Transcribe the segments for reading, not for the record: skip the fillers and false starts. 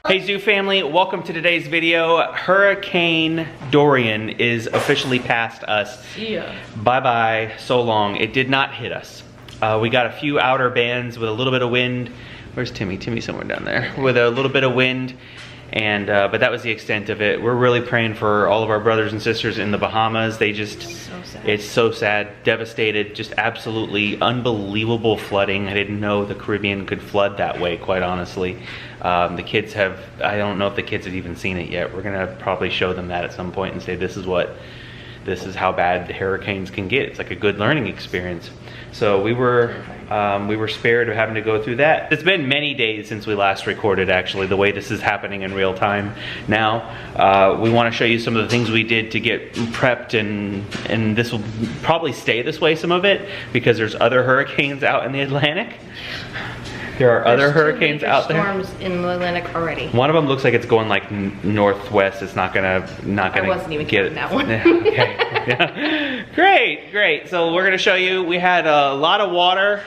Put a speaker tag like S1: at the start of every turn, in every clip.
S1: Hey Zoo family, welcome to today's video. Hurricane Dorian is officially past us.
S2: Yeah.
S1: Bye-bye, so long. It did not hit us. We got a few outer bands with a little bit of wind. Where's Timmy? Timmy's somewhere down there. With a little bit of wind, and but that was the extent of it. We're really praying for all of our brothers and sisters in the Bahamas. They just, it's so sad, devastated, just absolutely unbelievable flooding. I didn't know the Caribbean could flood that way, quite honestly. The kids have, I don't know if the kids have even seen it yet. We're gonna probably show them that at some point and say this is how bad the hurricanes can get. It's like a good learning experience. So we were spared of having to go through that. It's been many days since we last recorded, actually, the way this is happening in real time now. We want to show you some of the things we did to get prepped, and this will probably stay this way, some of it, because there's other hurricanes out in the Atlantic. There are other hurricanes out there.
S2: Storms in the Atlantic already.
S1: One of them looks like it's going like northwest. It's not gonna
S2: I wasn't even
S1: get it.
S2: That one.
S1: Okay. Yeah. Great. So we're gonna show you. We had a lot of water.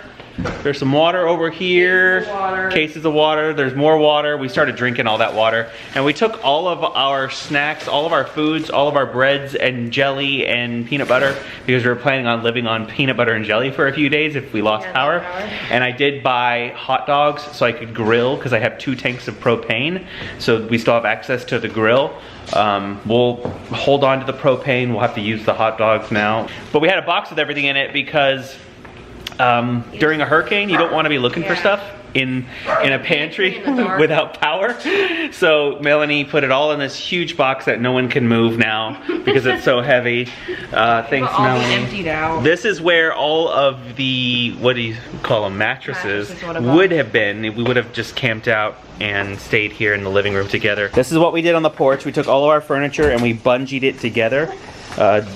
S1: There's some water over here. Cases of water. There's more water. We started drinking all that water, and we took all of our snacks, all of our foods, all of our breads and jelly and peanut butter, because we were planning on living on peanut butter and jelly for a few days if we lost power. And I did buy hot dogs so I could grill, because I have 2 tanks of propane, so we still have access to the grill. We'll hold on to the propane. We'll have to use the hot dogs now. But we had a box with everything in it because during a hurricane, you don't want to be looking for stuff in a pantry without power. So Melanie put it all in this huge box that no one can move now because it's so heavy. Thanks, Melanie.
S2: Emptied out.
S1: This is where all of the, what do you call them, mattresses would have been. We would have just camped out and stayed here in the living room together. This is what we did on the porch. We took all of our furniture and we bungeed it together.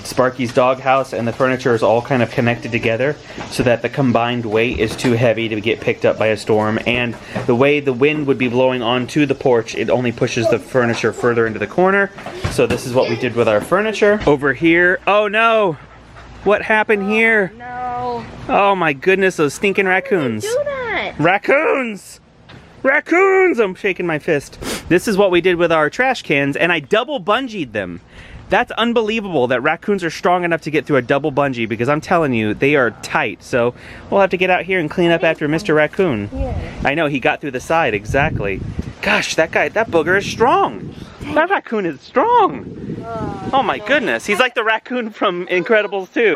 S1: Sparky's doghouse and the furniture is all kind of connected together so that the combined weight is too heavy to get picked up by a storm, and the way the wind would be blowing onto the porch, it only pushes the furniture further into the corner. So this is what we did with our furniture. Over here, oh no! What happened here?
S2: No.
S1: Oh my goodness, those stinking raccoons.
S2: Do that.
S1: Raccoons! Raccoons! I'm shaking my fist. This is what we did with our trash cans, and I double bungeed them. That's unbelievable that raccoons are strong enough to get through a double bungee, because I'm telling you, they are tight. So we'll have to get out here and clean up after Mr. Raccoon.
S2: Yeah.
S1: I know, he got through the side, exactly. Gosh, that booger is strong. That raccoon is strong. Oh my goodness, he's like the raccoon from Incredibles 2.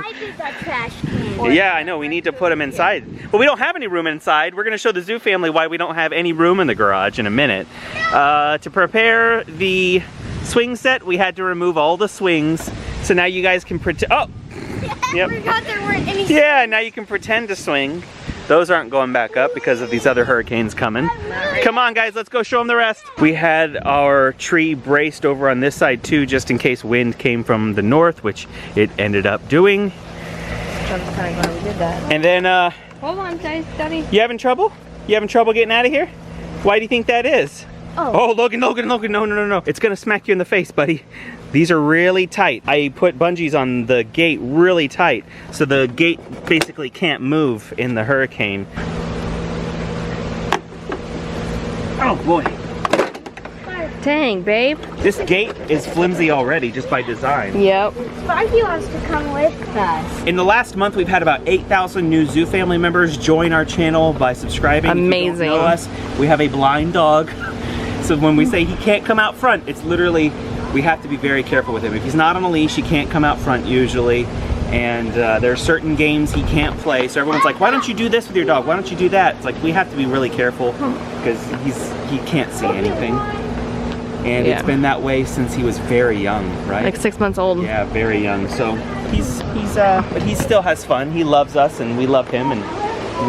S3: I did that trash can.
S1: Yeah, I know, we need to put him inside. But we don't have any room inside. We're gonna show the zoo family why we don't have any room in the garage in a minute. To prepare the swing set, we had to remove all the swings. So now you guys can pretend, oh! Yep.
S3: I forgot there weren't any.
S1: Yeah, now you can pretend to swing. Those aren't going back up because of these other hurricanes coming. Come on guys, let's go show them the rest. We had our tree braced over on this side too, just in case wind came from the north, which it ended up doing.
S2: I'm kind of glad we did that.
S1: And then,
S2: Hold on, Daddy.
S1: you having trouble? You having trouble getting out of here? Why do you think that is? Oh, Logan, no. It's gonna smack you in the face, buddy. These are really tight. I put bungees on the gate really tight, so the gate basically can't move in the hurricane. Oh boy.
S2: Dang, babe.
S1: This gate is flimsy already, just by design.
S2: Yep.
S3: Sparky wants to come with us.
S1: In the last month, we've had about 8,000 new zoo family members join our channel by subscribing.
S2: Amazing.
S1: If you don't know us, we have a blind dog. So when we say he can't come out front, it's literally, we have to be very careful with him. If he's not on a leash, he can't come out front usually. And there are certain games he can't play. So everyone's like, why don't you do this with your dog? Why don't you do that? It's like, we have to be really careful because he can't see anything. And it's been that way since he was very young, right?
S2: Like 6 months old.
S1: Yeah, very young. So but he still has fun. He loves us and we love him, and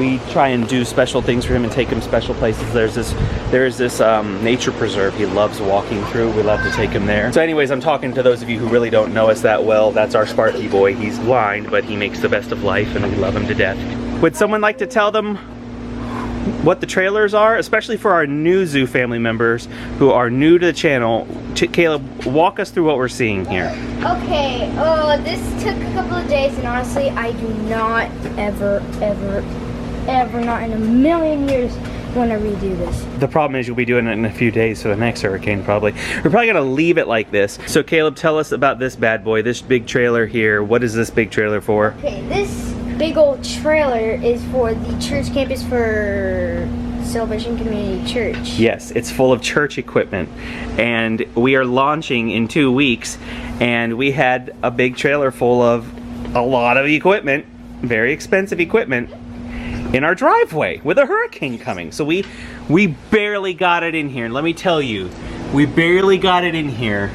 S1: we try and do special things for him and take him special places. There's this nature preserve he loves walking through. We love to take him there. So anyways, I'm talking to those of you who really don't know us that well. That's our Sparky boy. He's blind, but he makes the best of life and we love him to death. Would someone like to tell them what the trailers are, especially for our new zoo family members who are new to the channel? Caleb, walk us through what we're seeing here.
S3: Okay, this took a couple of days, and honestly, I do not ever ever, not in a million years, want to redo this.
S1: The problem is you'll be doing it in a few days for the next hurricane probably. We're probably gonna leave it like this. So Caleb, tell us about this bad boy, this big trailer here. What is this big trailer for?
S3: Okay, this big old trailer is for the church campus for Salvation Community Church.
S1: Yes, it's full of church equipment. And we are launching in 2 weeks, and we had a big trailer full of a lot of equipment, very expensive equipment, in our driveway with a hurricane coming. So we barely got it in here. And let me tell you, we barely got it in here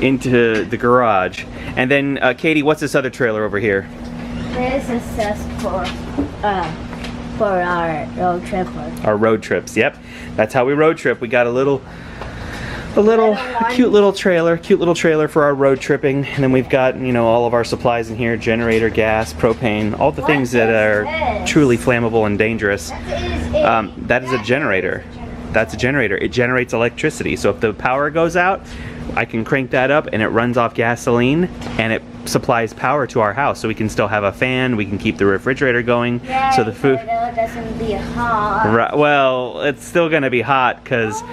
S1: into the garage. And then Katie, what's this other trailer over here?
S3: This is just for our road trip.
S1: Our road trips. Yep, that's how we road trip. We got a cute little trailer for our road tripping, and then we've got, you know, all of our supplies in here: generator, gas, propane, all the things that are truly flammable and dangerous. That is a generator. That's a generator. It generates electricity. So if the power goes out, I can crank that up and it runs off gasoline and it supplies power to our house, so we can still have a fan, we can keep the refrigerator going, so the food
S3: doesn't be hot.
S1: Right, well, it's still gonna be hot because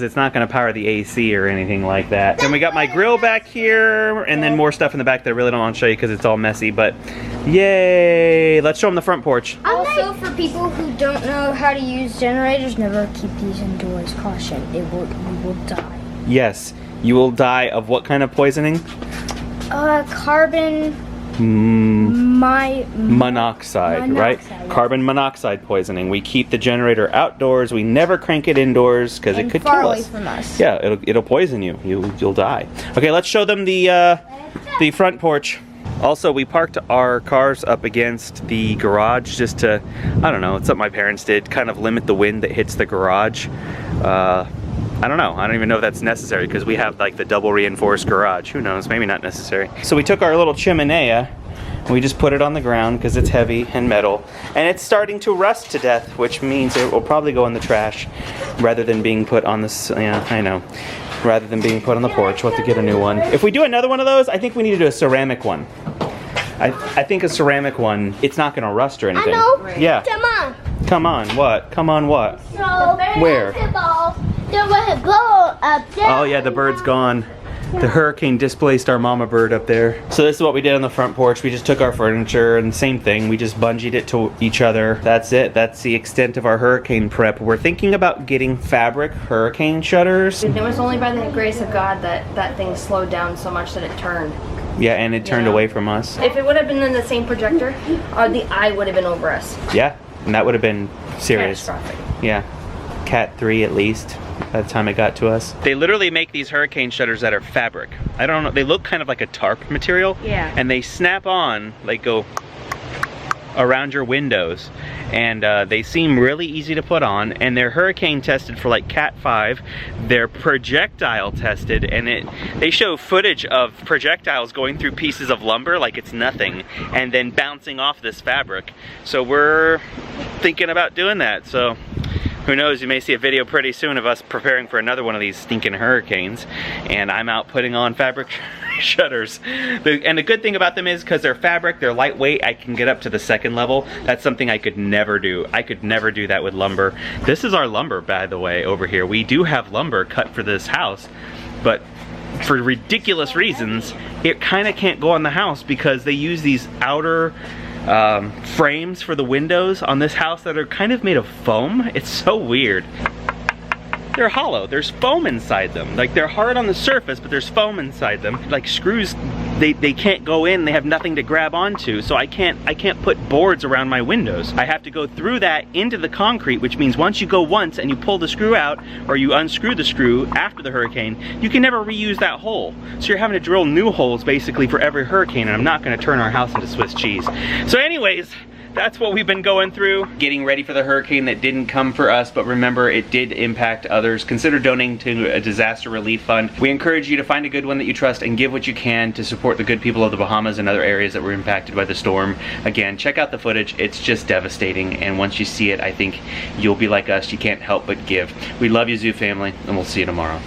S1: it's not gonna power the AC or anything like that. Then we got my grill back here, and then more stuff in the back that I really don't want to show you because it's all messy, but yay! Let's show them the front porch.
S3: Also, for people who don't know how to use generators, never keep these indoors. Caution, you will die.
S1: Yes, you will die of what kind of poisoning?
S3: Carbon
S1: monoxide, right?
S3: yeah.
S1: Carbon monoxide poisoning. We keep the generator outdoors. We never crank it indoors because it could
S3: far
S1: kill
S3: away
S1: us.
S3: from us.
S1: Yeah, it'll poison you. You'll die. Okay, let's show them the front porch. Also, we parked our cars up against the garage just to, I don't know, it's something my parents did, kind of limit the wind that hits the garage. I don't know. I don't even know if that's necessary because we have like the double reinforced garage. Who knows? Maybe not necessary. So we took our little chimenea and we just put it on the ground because it's heavy and metal. And it's starting to rust to death, which means it will probably go in the trash rather than being put on this, yeah, I know. Rather than being put on the porch. We'll have to get a new one. If we do another one of those, I think we need to do a ceramic one. I think a ceramic one, it's not going to rust or anything.
S3: I know.
S2: Right.
S1: Yeah.
S3: Come on.
S1: Come on, what? Come on, what?
S3: So,
S1: Where?
S3: There was a ball up there.
S1: Oh yeah, the bird's gone. The hurricane displaced our mama bird up there. So this is what we did on the front porch. We just took our furniture and same thing. We just bungeed it to each other. That's it. That's the extent of our hurricane prep. We're thinking about getting fabric hurricane shutters.
S2: It was only by the grace of God that thing slowed down so much that it turned.
S1: Yeah, and it turned
S2: Yeah.
S1: away from us.
S2: If it would have been in the same projector, the eye would have been over us.
S1: Yeah, and that would have been serious.
S2: Catastrophic.
S1: Yeah, Cat 3 at least by the time it got to us. They literally make these hurricane shutters that are fabric. I don't know, they look kind of like a tarp material.
S2: Yeah.
S1: And they snap on, like go around your windows. And they seem really easy to put on, and they're hurricane tested for like Cat 5. They're projectile tested, and they show footage of projectiles going through pieces of lumber like it's nothing, and then bouncing off this fabric. So we're thinking about doing that. So who knows, you may see a video pretty soon of us preparing for another one of these stinking hurricanes, and I'm out putting on fabric shutters. And the good thing about them is because they're fabric, they're lightweight, I can get up to the second level. That's something I could never do. I could never do that with lumber. This is our lumber, by the way, over here. We do have lumber cut for this house, but for ridiculous reasons, it kind of can't go on the house because they use these outer frames for the windows on this house that are kind of made of foam. It's so weird. They're hollow. There's foam inside them. Like, they're hard on the surface, but there's foam inside them. Like screws, they can't go in. They have nothing to grab onto. So I can't put boards around my windows. I have to go through that into the concrete, which means once you go once and you pull the screw out, or you unscrew the screw after the hurricane, you can never reuse that hole. So you're having to drill new holes basically for every hurricane, and I'm not going to turn our house into Swiss cheese. So anyways, that's what we've been going through, getting ready for the hurricane that didn't come for us, but remember, it did impact others. Consider donating to a disaster relief fund. We encourage you to find a good one that you trust and give what you can to support the good people of the Bahamas and other areas that were impacted by the storm. Again, check out the footage. It's just devastating, and once you see it, I think you'll be like us. You can't help but give. We love you, Zoo family, and we'll see you tomorrow.